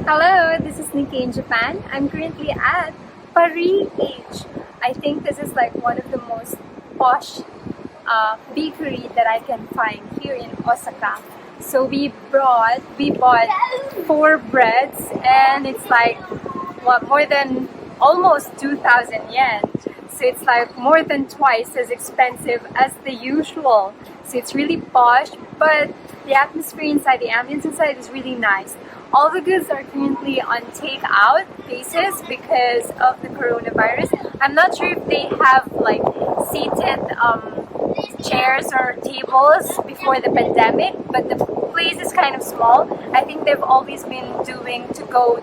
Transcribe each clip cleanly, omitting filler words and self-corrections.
Hello, this is Nikki in Japan. I'm currently at Parias-h. I think this is like one of the most posh bakery that I can find here in Osaka. So we bought 4 breads and it's like more than almost 2,000 yen. So it's like more than twice as expensive as the usual. So it's really posh, but the atmosphere inside, the ambience inside is really nice. All the goods are currently on take-out basis because of the coronavirus. I'm not sure if they have like seated chairs or tables before the pandemic, but the place is kind of small. I think they've always been doing to-go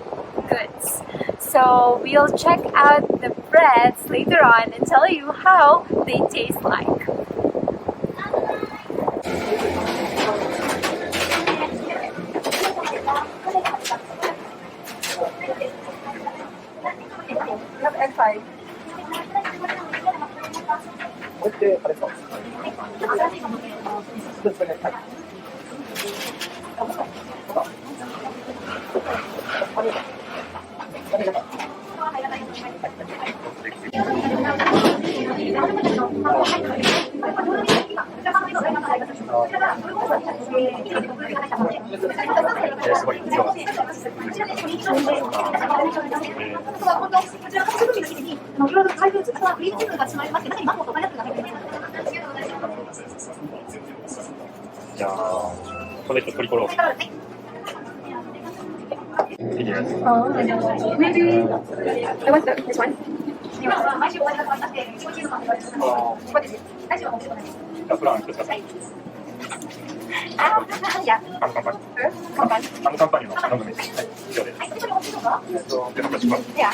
goods. So we'll check out the breads later on and tell you how they taste like. And five. Maybe I want this one. What is it? Yeah.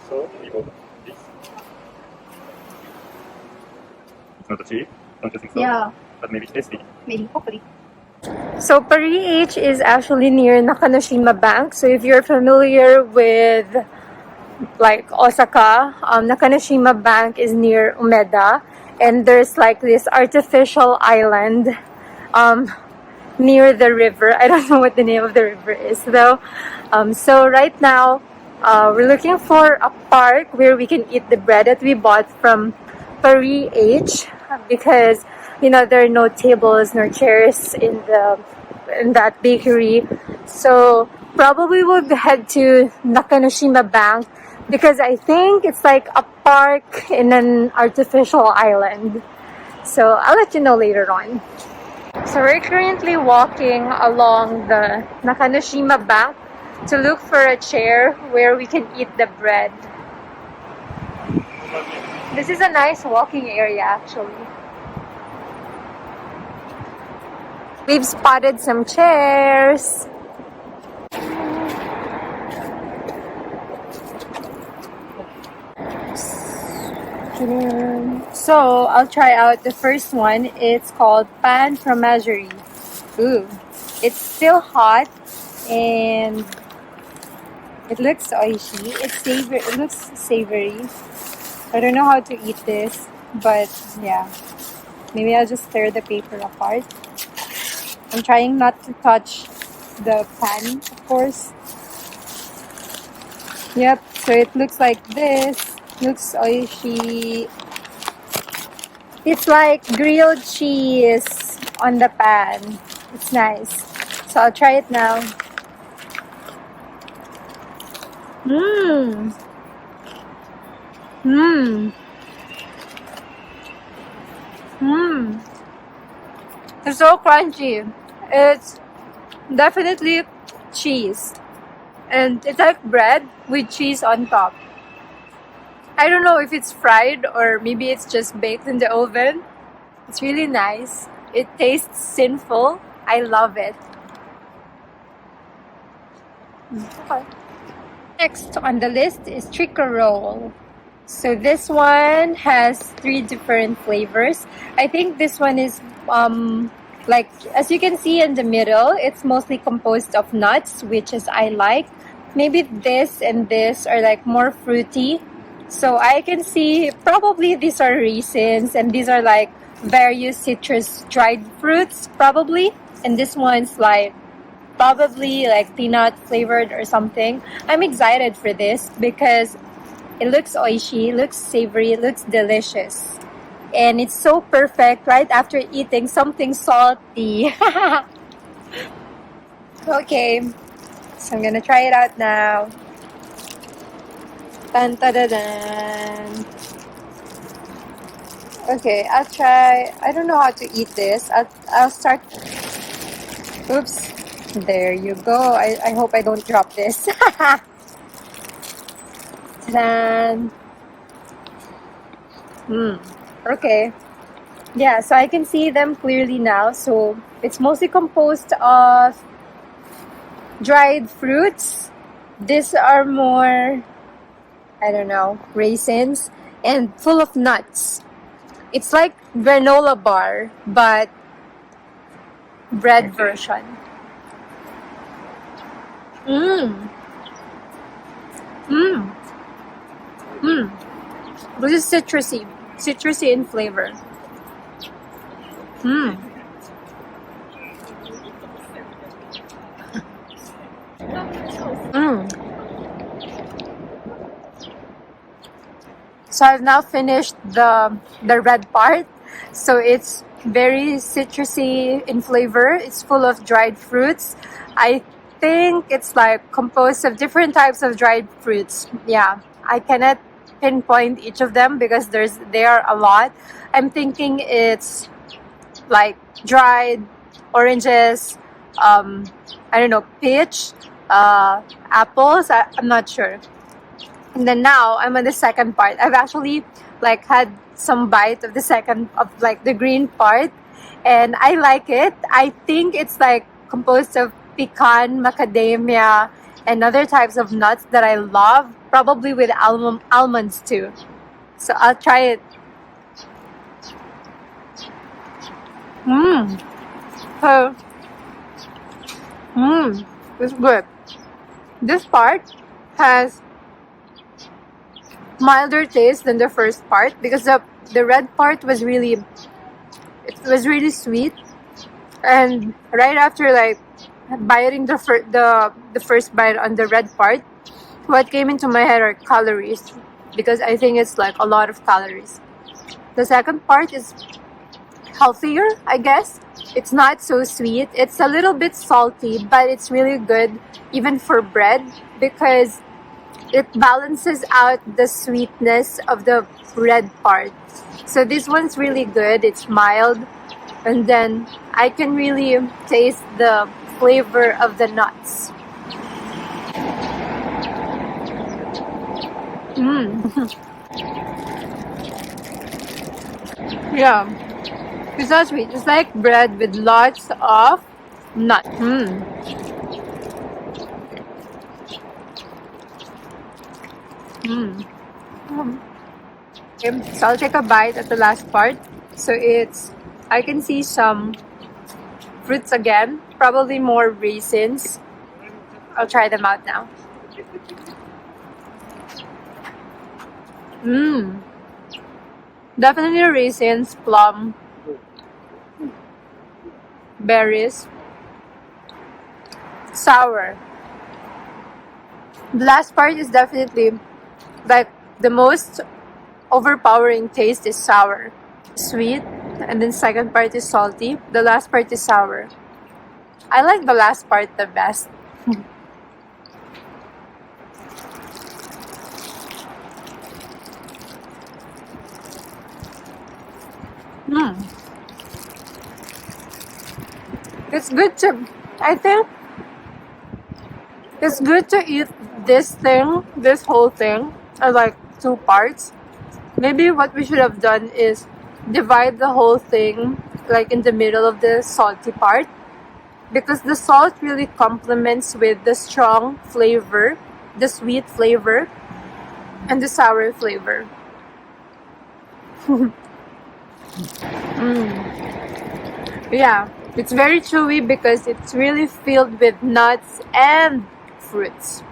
So we go this. It's not cheap, don't you think so? Yeah. But maybe tasty. Maybe, hopefully. So Parias-h is actually near Nakanoshima Bank. So if you're familiar with like Osaka, Nakanoshima Bank is near Umeda, and there's like this artificial island near the river. I don't know what the name of the river is though. So right now we're looking for a park where we can eat the bread that we bought from Parias-h, because you know there are no tables nor chairs in that bakery. So probably we'll head to Nakanoshima Bank because I think it's like a park in an artificial island. So I'll let you know later on. So we're currently walking along the Nakanoshima Bank to look for a chair where we can eat the bread. This is a nice walking area actually. We've spotted some chairs. So I'll try out the first one. It's called pan fromagerie. Ooh, it's still hot and it looks oishi. It looks savory. I don't know how to eat this, but yeah, maybe I'll just tear the paper apart. I'm trying not to touch the pan, of course. Yep, so it looks like this. Looks oishi. It's like grilled cheese on the pan. It's nice. So I'll try it now. Mmm. Mmm. Mmm. It's so crunchy. It's definitely cheese. And it's like bread with cheese on top. I don't know if it's fried or maybe it's just baked in the oven. It's really nice. It tastes sinful. I love it. Okay. Next on the list is tricker roll. So this one has 3 different flavors. I think this one is like, as you can see in the middle, it's mostly composed of nuts, which is I like. Maybe this and this are like more fruity. So I can see probably these are raisins and these are like various citrus dried fruits probably. And this one's like probably like peanut flavored or something. I'm excited for this because it looks oishi, looks savory, looks delicious. And it's so perfect right after eating something salty. Okay, so I'm gonna try it out now. Dun, dun, dun, dun. Okay, I'll try. I don't know how to eat this. I'll start. Oops. There you go. I hope I don't drop this. Then, okay. Yeah, so I can see them clearly now. So it's mostly composed of dried fruits. These are more, I don't know, raisins and full of nuts. It's like granola bar, but bread version. This is citrusy in flavor. So I've now finished the red part. So it's very citrusy in flavor. It's full of dried fruits. I think it's like composed of different types of dried fruits. Yeah, I cannot pinpoint each of them because there are a lot. I'm thinking it's like dried oranges, I don't know, peach, apples. I'm not sure. And then now I'm on the second part. I've actually like had some bite of the second of like the green part, and I like it. I think it's like composed of pecan, macadamia, and other types of nuts that I love, probably with almonds too. So I'll try it. It's good. This part has milder taste than the first part because the red part was really sweet, and right after like biting the first bite on the red part, what came into my head are calories because I think it's like a lot of calories. The second part is healthier, I guess. It's not so sweet. It's a little bit salty, but it's really good even for bread because it balances out the sweetness of the red part. So this one's really good. It's mild, and then I can really taste the flavor of the nuts. Yeah, it's not sweet. It's like bread with lots of nuts. Okay, so I'll take a bite at the last part. So I can see some fruits again, probably more raisins. I'll try them out now. Definitely raisins, plum, berries, sour. The last part is definitely like the most overpowering taste is sour, sweet, and then second part is salty. The last part is sour. I like the last part the best. It's good to, I think, it's good to eat this whole thing, at like two parts. Maybe what we should have done is divide the whole thing like in the middle of the salty part, because the salt really complements with the strong flavor, the sweet flavor, and the sour flavor. Yeah, it's very chewy because it's really filled with nuts and fruits.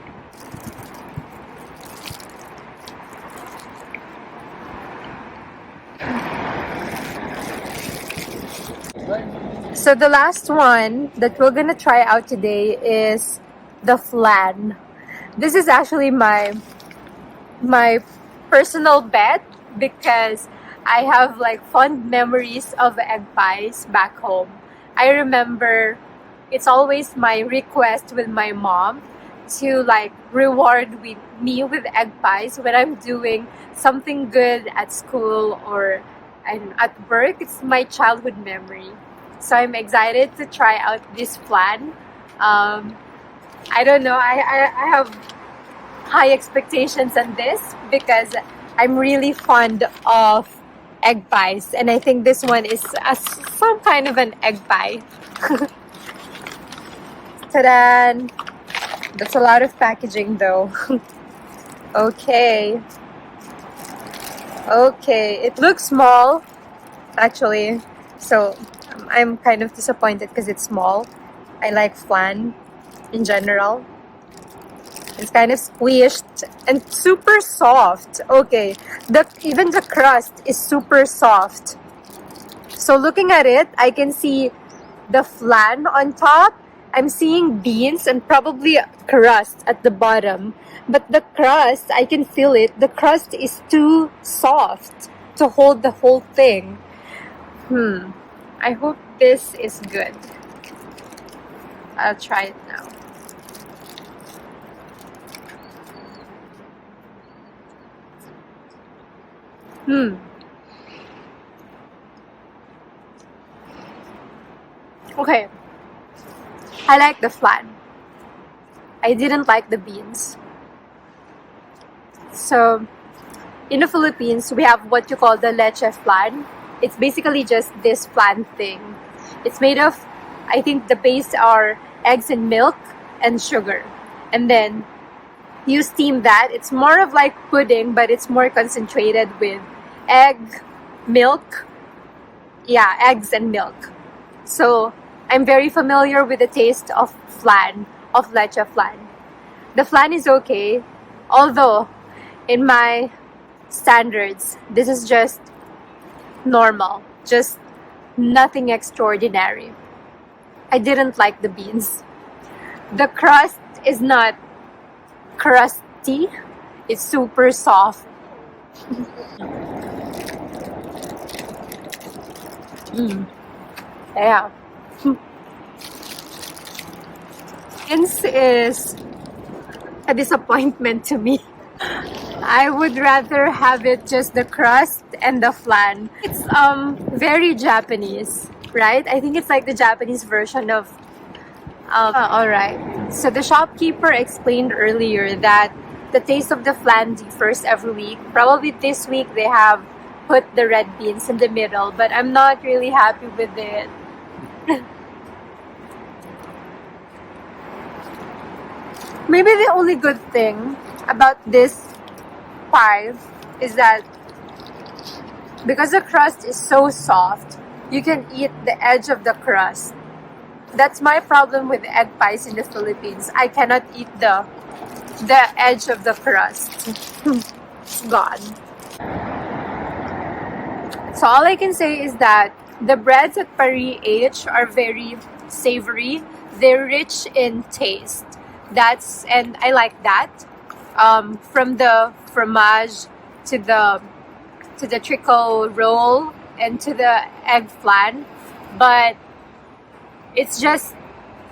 So the last one that we're gonna try out today is the flan. This is actually my personal bet because I have like fond memories of egg pies back home. I remember it's always my request with my mom to like reward me with egg pies when I'm doing something good at school or at work. It's my childhood memory. So I'm excited to try out this flan. I don't know, I have high expectations on this because I'm really fond of egg pies, and I think this one is some kind of an egg pie. Ta-da! That's a lot of packaging though. Okay, it looks small actually, so I'm kind of disappointed because it's small. I like flan in general. It's kind of squished and super soft. Okay, even the crust is super soft. So looking at it, I can see the flan on top. I'm seeing beans and probably crust at the bottom. But the crust, I can feel it. The crust is too soft to hold the whole thing. I hope this is good. I'll try it now. Okay, I like the flan. I didn't like the beans. So, in the Philippines, we have what you call the Leche Flan. It's basically just this flan thing. It's made of, I think the base are eggs and milk and sugar. And then you steam that. It's more of like pudding, but it's more concentrated with milk. Yeah, eggs and milk. So I'm very familiar with the taste of flan, of Leche Flan. The flan is okay, although in my standards, this is just normal, just nothing extraordinary. I didn't like the beans. The crust is not crusty, it's super soft. Yeah. This is a disappointment to me. I would rather have it just the crust and the flan. It's very Japanese, right? I think it's like the Japanese version of alright. So the shopkeeper explained earlier that the taste of the flan differs every week. Probably this week they have put the red beans in the middle, but I'm not really happy with it. Maybe the only good thing about this pie is that because the crust is so soft, you can eat the edge of the crust. That's my problem with egg pies in the Philippines. I cannot eat the edge of the crust. It's gone. So all I can say is that the breads at Parias-h are very savory. They're rich in taste. And I like that. From the fromage to the trickle roll and to the egg flan, but it's just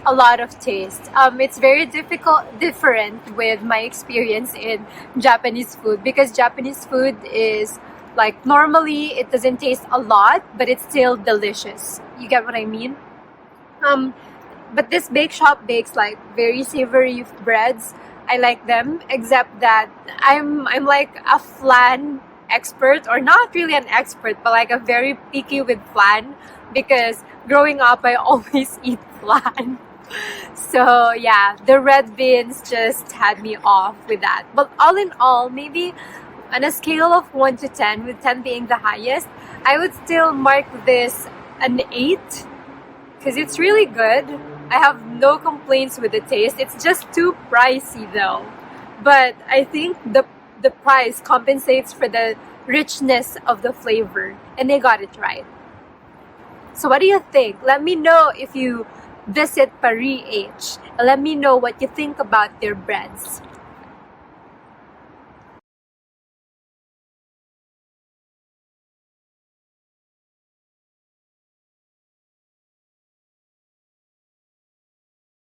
a lot of taste. It's very different with my experience in Japanese food, because Japanese food is like, normally it doesn't taste a lot, but it's still delicious. You get what I mean? But this bake shop bakes like very savory breads. I like them, except that I'm like a flan expert, or not really an expert, but like a very picky with flan, because growing up I always eat flan. So yeah, the red beans just had me off with that. But all in all, maybe on a scale of 1 to 10, with 10 being the highest, I would still mark this an 8, because it's really good. I have no complaints with the taste. It's just too pricey though. But I think the price compensates for the richness of the flavor, and they got it right. So what do you think? Let me know if you visit Paris-h. Let me know what you think about their breads.